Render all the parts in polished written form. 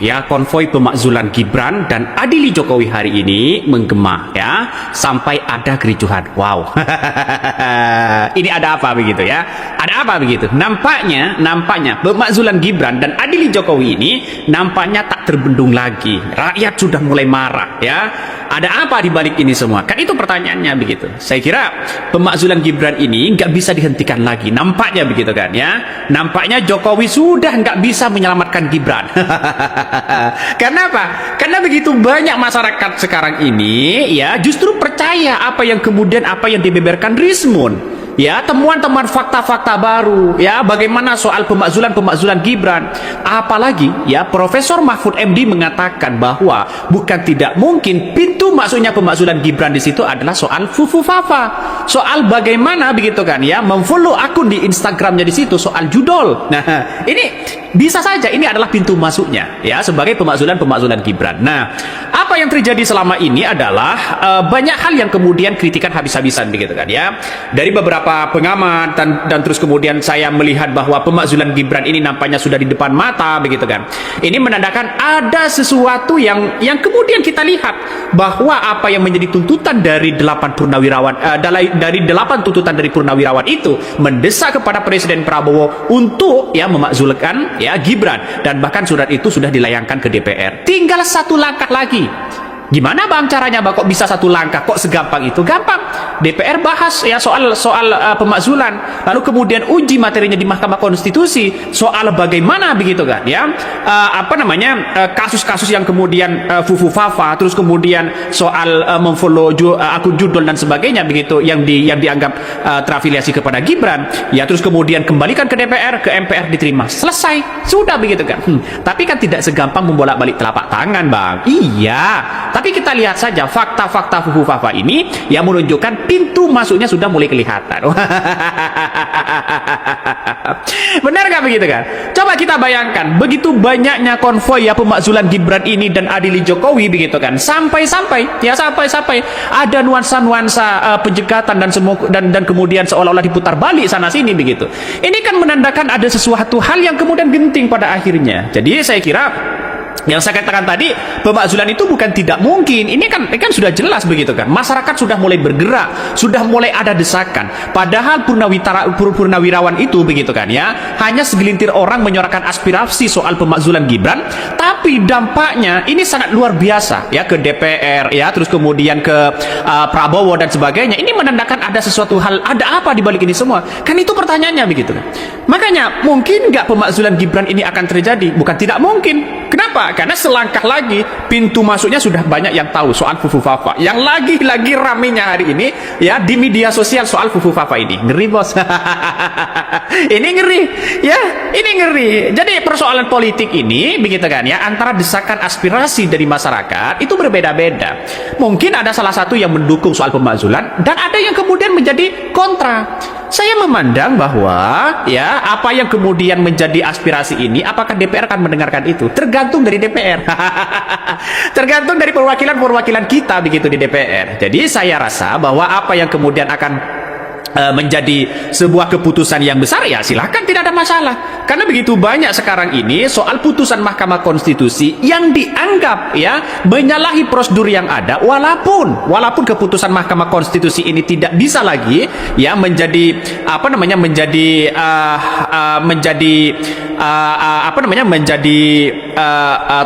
Ya, konvoi pemakzulan Gibran dan adili Jokowi hari ini menggema ya, sampai ada kericuhan. Wow. Ini ada apa begitu ya? Ada apa begitu? Nampaknya pemakzulan Gibran dan adili Jokowi ini nampaknya tak terbendung lagi. Rakyat sudah mulai marah ya. Ada apa di balik ini semua? Kan itu pertanyaannya begitu. Saya kira pemakzulan Gibran ini nggak bisa dihentikan lagi. Nampaknya begitu kan ya. Nampaknya Jokowi sudah nggak bisa menyelamatkan Gibran. Karena apa? Karena begitu banyak masyarakat sekarang ini ya justru percaya apa yang dibeberkan Rismun. Ya, temuan-temuan fakta-fakta baru ya, bagaimana soal pemakzulan Gibran. Apalagi ya Profesor Mahfud MD mengatakan bahwa bukan tidak mungkin pintu masuknya pemakzulan Gibran di situ adalah soal fufu fafa. Soal bagaimana begitu kan ya memfollow akun di Instagramnya di situ, soal judol. Nah, ini bisa saja ini adalah pintu masuknya ya sebagai pemakzulan Gibran. Nah, apa yang terjadi selama ini adalah banyak hal yang kemudian kritikan habis-habisan begitu kan ya. Dari beberapa pengamat dan terus kemudian saya melihat bahwa pemakzulan Gibran ini nampaknya sudah di depan mata begitu kan. Ini menandakan ada sesuatu yang kemudian kita lihat bahwa apa yang menjadi tuntutan dari 8 purnawirawan dari 8 tuntutan dari purnawirawan itu mendesak kepada Presiden Prabowo untuk ya memakzulkan ya Gibran, dan bahkan surat itu sudah dilayangkan ke DPR. Tinggal satu langkah lagi. Gimana bang caranya bang, kok bisa satu langkah, kok segampang itu? Gampang, DPR bahas ya soal pemakzulan, lalu kemudian uji materinya di Mahkamah Konstitusi soal bagaimana begitu kan ya kasus-kasus yang kemudian fufu fafa, terus kemudian soal memfollow akun judul dan sebagainya begitu yang dianggap terafiliasi kepada Gibran ya, terus kemudian kembalikan ke DPR, ke MPR, diterima, selesai, sudah begitu kan. Tapi kan tidak segampang membolak-balik telapak tangan bang. Iya, tapi kita lihat saja fakta-fakta fufu fafa ini yang menunjukkan pintu masuknya sudah mulai kelihatan. Benar nggak begitu kan? Coba kita bayangkan begitu banyaknya konvoi ya pemakzulan Gibran ini dan adili Jokowi begitu kan, sampai ada nuansa-nuansa penjegatan dan kemudian seolah-olah diputar balik sana sini begitu. Ini kan menandakan ada sesuatu hal yang kemudian genting pada akhirnya. Jadi saya kira yang saya katakan tadi, pemakzulan itu bukan tidak mungkin. Ini kan sudah jelas begitu kan. Masyarakat sudah mulai bergerak, sudah mulai ada desakan. Padahal purnawirawan itu begitu kan ya, hanya segelintir orang menyuarakan aspirasi soal pemakzulan Gibran, tapi dampaknya ini sangat luar biasa ya ke DPR ya, terus kemudian ke Prabowo dan sebagainya. Ini menandakan ada sesuatu hal, ada apa di balik ini semua? Kan itu pertanyaannya begitu kan. Makanya mungkin nggak pemakzulan Gibran ini akan terjadi? Bukan tidak mungkin. Kenapa? Karena selangkah lagi pintu masuknya sudah banyak yang tahu soal fufu fafa. Yang lagi ramenya hari ini ya di media sosial soal fufu fafa ini. Ngeri bos. Ini ngeri ya, ini ngeri. Jadi persoalan politik ini begitu kan ya, antara desakan aspirasi dari masyarakat itu berbeda-beda. Mungkin ada salah satu yang mendukung soal pemakzulan dan ada yang kemudian menjadi kontra. Saya memandang bahwa ya apa yang kemudian menjadi aspirasi ini, apakah DPR akan mendengarkan itu? Tergantung dari DPR. Tergantung dari perwakilan kita begitu di DPR. Jadi saya rasa bahwa apa yang kemudian akan menjadi sebuah keputusan yang besar ya silahkan, tidak ada masalah. karena begitu banyak sekarang ini soal putusan Mahkamah Konstitusi yang dianggap ya menyalahi prosedur yang ada, walaupun keputusan Mahkamah Konstitusi ini tidak bisa lagi ya menjadi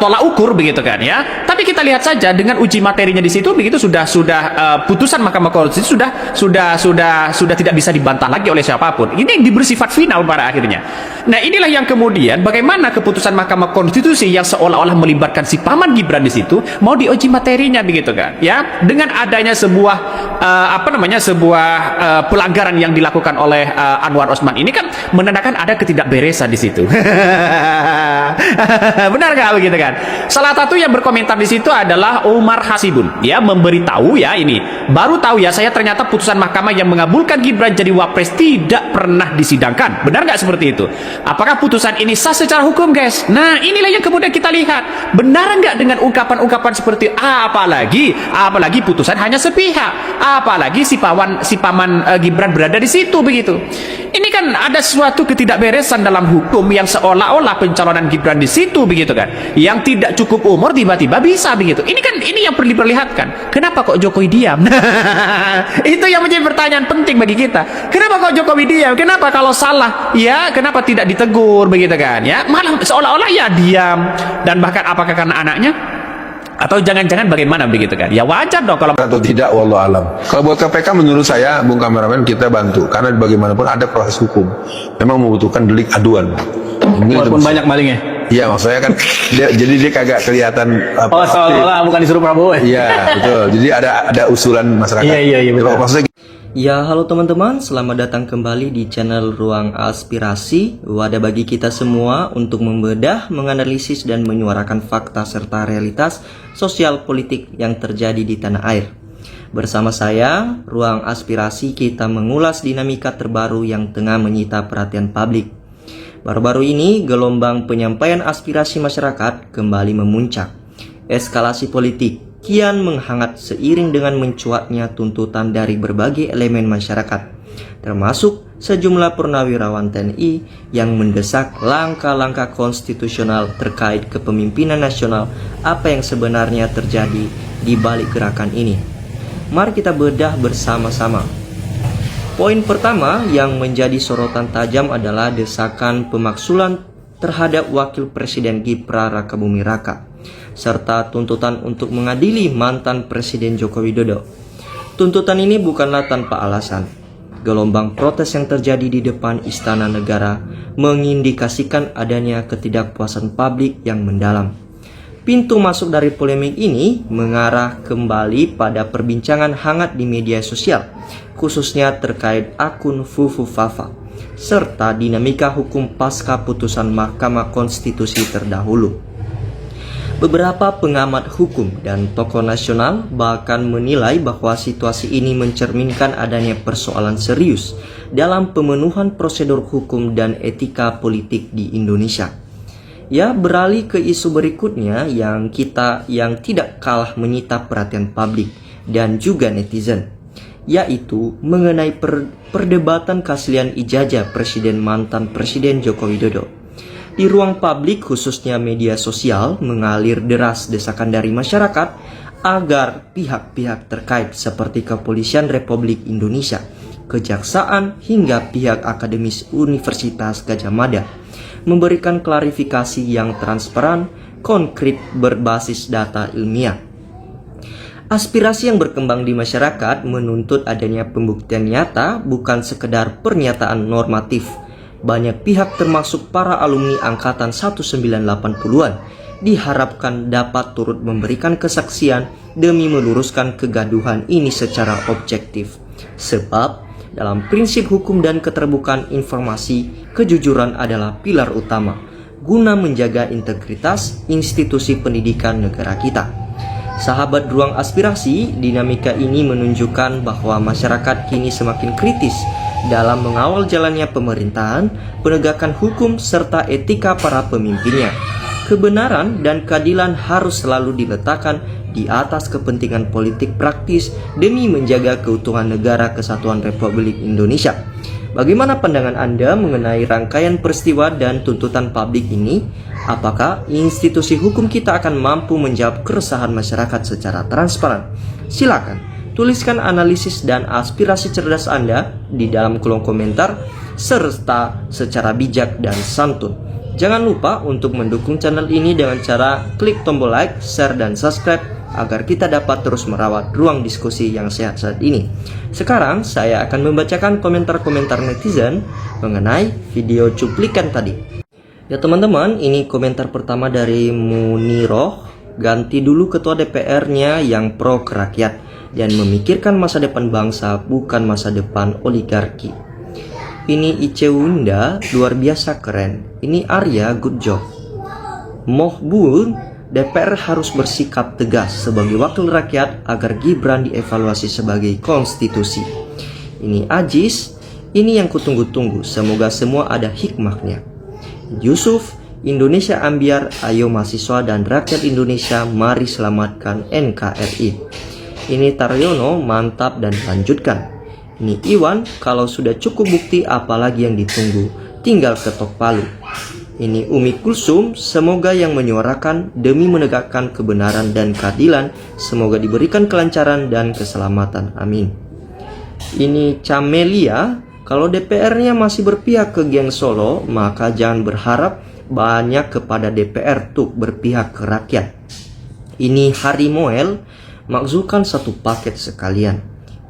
tolak ukur begitu kan ya. Tapi kita lihat saja dengan uji materinya di situ begitu sudah putusan Mahkamah Konstitusi sudah tidak bisa dibantah lagi oleh siapapun. Ini yang bersifat final pada akhirnya. Nah, inilah yang kemudian bagaimana keputusan Mahkamah Konstitusi yang seolah-olah melibatkan si paman Gibran di situ mau diuji materinya begitu kan ya, dengan adanya sebuah pelanggaran yang dilakukan oleh Anwar Osman ini kan menandakan ada ketidakberesan di situ. Benar nggak begitu kan? Salah satu yang berkomentar di situ adalah Umar Hasibun, ya, memberitahu ya, ini baru tahu ya saya ternyata putusan mahkamah yang mengabulkan Gibran jadi wapres tidak pernah disidangkan. Benar nggak seperti itu? Apakah putusan ini sah secara hukum, guys? Nah, inilah yang kemudian kita lihat. Benar nggak dengan ungkapan-ungkapan seperti apalagi putusan hanya sepihak, apalagi si paman Gibran berada di situ begitu. Ini kan ada suatu ketidakberesan dalam hukum yang seolah-olah pencalonan Gibran di situ begitu kan, yang tidak cukup umur tiba-tiba bisa begitu. Ini yang perlu diperlihatkan. Kenapa kok Jokowi diam? Itu yang menjadi pertanyaan penting bagi kita. Kenapa kok Jokowi diam? Kenapa kalau salah ya kenapa tidak ditegur begitu kan ya? Malah seolah-olah ya diam. Dan bahkan apakah karena anaknya? Atau jangan-jangan bagaimana begitu kan? Ya wajar dong kalau atau tidak, wallahu alam. Kalau buat KPK menurut saya, Bung Kameramen, kita bantu karena bagaimanapun ada proses hukum. Memang membutuhkan delik aduan. Walaupun banyak malingnya. Iya, maksudnya kan jadi dia kagak kelihatan apa. Oh, seolah-olah bukan disuruh Prabowo ya. Iya, betul. Jadi ada usulan masyarakat. Iya, betul. Maksudnya Ya, halo teman-teman, selamat datang kembali di channel Ruang Aspirasi, wadah bagi kita semua untuk membedah, menganalisis, dan menyuarakan fakta serta realitas sosial politik yang terjadi di tanah air. Bersama saya, Ruang Aspirasi, kita mengulas dinamika terbaru yang tengah menyita perhatian publik. Baru-baru ini, gelombang penyampaian aspirasi masyarakat kembali memuncak. Eskalasi politik kian menghangat seiring dengan mencuatnya tuntutan dari berbagai elemen masyarakat, termasuk sejumlah purnawirawan TNI yang mendesak langkah-langkah konstitusional terkait kepemimpinan nasional. Apa yang sebenarnya terjadi di balik gerakan ini? Mari kita bedah bersama-sama. Poin pertama yang menjadi sorotan tajam adalah desakan pemaksulan terhadap Wakil Presiden Gibran Rakabuming Raka, serta tuntutan untuk mengadili mantan Presiden Joko Widodo. Tuntutan ini bukanlah tanpa alasan. Gelombang protes yang terjadi di depan Istana Negara mengindikasikan adanya ketidakpuasan publik yang mendalam. Pintu masuk dari polemik ini mengarah kembali pada perbincangan hangat di media sosial, khususnya terkait akun Fufu Fafa, serta dinamika hukum pasca putusan Mahkamah Konstitusi terdahulu. Beberapa pengamat hukum dan tokoh nasional bahkan menilai bahwa situasi ini mencerminkan adanya persoalan serius dalam pemenuhan prosedur hukum dan etika politik di Indonesia. Ya, beralih ke isu berikutnya yang tidak kalah menyita perhatian publik dan juga netizen, yaitu mengenai perdebatan keaslian ijazah mantan Presiden Joko Widodo. Di ruang publik, khususnya media sosial, mengalir deras desakan dari masyarakat agar pihak-pihak terkait seperti Kepolisian Republik Indonesia, Kejaksaan, hingga pihak akademis Universitas Gadjah Mada memberikan klarifikasi yang transparan, konkret, berbasis data ilmiah. Aspirasi yang berkembang di masyarakat menuntut adanya pembuktian nyata, bukan sekedar pernyataan normatif. Banyak pihak termasuk para alumni angkatan 1980-an diharapkan dapat turut memberikan kesaksian demi meluruskan kegaduhan ini secara objektif. Sebab dalam prinsip hukum dan keterbukaan informasi, kejujuran adalah pilar utama guna menjaga integritas institusi pendidikan negara kita. Sahabat Ruang Aspirasi, dinamika ini menunjukkan bahwa masyarakat kini semakin kritis dalam mengawal jalannya pemerintahan, penegakan hukum, serta etika para pemimpinnya. Kebenaran dan keadilan harus selalu diletakkan di atas kepentingan politik praktis demi menjaga keutuhan negara kesatuan Republik Indonesia. Bagaimana pandangan Anda mengenai rangkaian peristiwa dan tuntutan publik ini? Apakah institusi hukum kita akan mampu menjawab keresahan masyarakat secara transparan? Silakan tuliskan analisis dan aspirasi cerdas Anda di dalam kolom komentar serta secara bijak dan santun. Jangan lupa untuk mendukung channel ini dengan cara klik tombol like, share, dan subscribe agar kita dapat terus merawat ruang diskusi yang sehat saat ini. Sekarang saya akan membacakan komentar-komentar netizen mengenai video cuplikan tadi. Ya teman-teman, ini komentar pertama dari Muniroh. Ganti dulu ketua DPR-nya yang pro kerakyat dan memikirkan masa depan bangsa, bukan masa depan oligarki. Ini Icewunda, luar biasa keren. Ini Arya, good job. Mohbul, DPR harus bersikap tegas sebagai wakil rakyat agar Gibran dievaluasi sebagai konstitusi. Ini Ajis, ini yang kutunggu-tunggu, semoga semua ada hikmahnya. Yusuf, Indonesia ambiar, ayo mahasiswa dan rakyat Indonesia, mari selamatkan NKRI. Ini Taryono, mantap dan lanjutkan. Ini Iwan, kalau sudah cukup bukti apalagi yang ditunggu, tinggal ketok palu. Ini Umi Kulsum, semoga yang menyuarakan demi menegakkan kebenaran dan keadilan, semoga diberikan kelancaran dan keselamatan, amin. Ini Camelia, kalau DPR-nya masih berpihak ke geng Solo, maka jangan berharap banyak kepada DPR tuh berpihak ke rakyat. Ini Harimoel, makzulkan satu paket sekalian.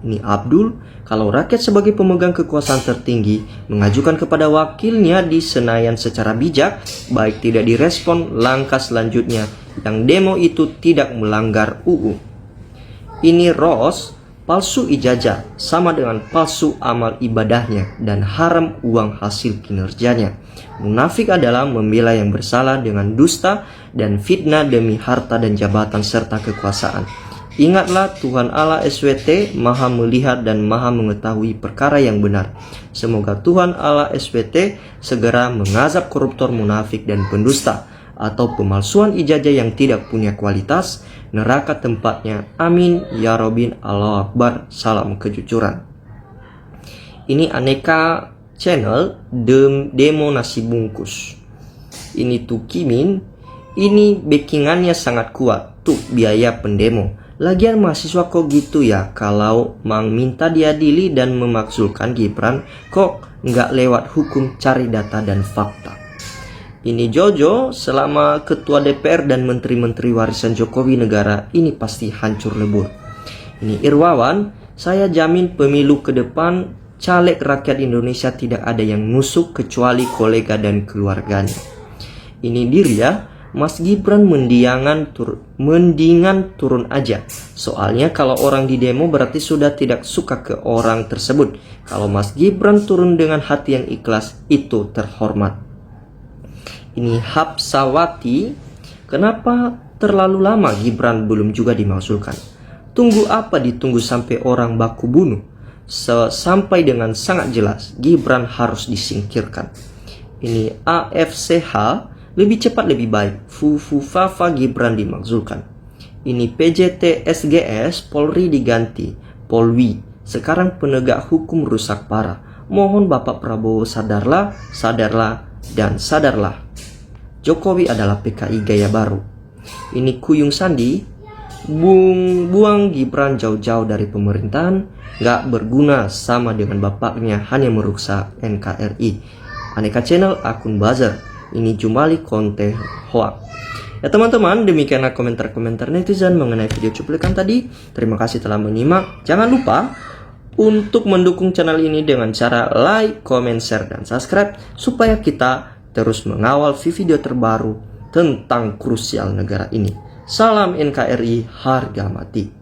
Ini Abdul, kalau rakyat sebagai pemegang kekuasaan tertinggi mengajukan kepada wakilnya di Senayan secara bijak, baik tidak direspon, langkah selanjutnya yang demo itu tidak melanggar UU. Ini Ros, palsu ijazah sama dengan palsu amal ibadahnya dan haram uang hasil kinerjanya. Munafik adalah membela yang bersalah dengan dusta dan fitnah demi harta dan jabatan serta kekuasaan. Ingatlah Tuhan Allah SWT maha melihat dan maha mengetahui perkara yang benar. Semoga Tuhan Allah SWT segera mengazab koruptor, munafik, dan pendusta atau pemalsuan ijazah yang tidak punya kualitas. Neraka tempatnya, amin ya Robbin. Allah Akbar, salam kejujuran. Ini Aneka Channel, demo nasi bungkus. Ini Tukimin, ini backingannya sangat kuat tuh biaya pendemo. Lagian mahasiswa kok gitu ya, kalau mang minta diadili dan memakzulkan Gibran, kok nggak lewat hukum, cari data dan fakta. Ini Jojo, selama ketua DPR dan menteri-menteri warisan Jokowi negara ini pasti hancur lebur. Ini Irwawan, saya jamin pemilu ke depan caleg rakyat Indonesia tidak ada yang nusuk kecuali kolega dan keluarganya. Ini Dirya, Mas Gibran mendingan turun aja. Soalnya kalau orang di demo berarti sudah tidak suka ke orang tersebut. Kalau Mas Gibran turun dengan hati yang ikhlas, itu terhormat. Ini Hapsawati, kenapa terlalu lama Gibran belum juga dimaksudkan? Tunggu apa ditunggu sampai orang baku bunuh? Sampai dengan sangat jelas Gibran harus disingkirkan. Ini AFCH, lebih cepat lebih baik, Fafa Gibran dimakzulkan. Ini PJT SGS, Polri diganti Polwi. Sekarang penegak hukum rusak parah. Mohon Bapak Prabowo sadarlah, dan sadarlah. Jokowi adalah PKI gaya baru. Ini Kuyung Sandi, buang Gibran jauh-jauh dari pemerintahan, gak berguna sama dengan bapaknya, hanya merusak NKRI. Aneka Channel, akun buzzer. Ini Jumali konten hoax. Ya teman-teman, demikianlah komentar-komentar netizen mengenai video cuplikan tadi. Terima kasih telah menyimak. Jangan lupa untuk mendukung channel ini dengan cara like, comment, share, dan subscribe supaya kita terus mengawal video terbaru tentang krusial negara ini. Salam NKRI, harga mati.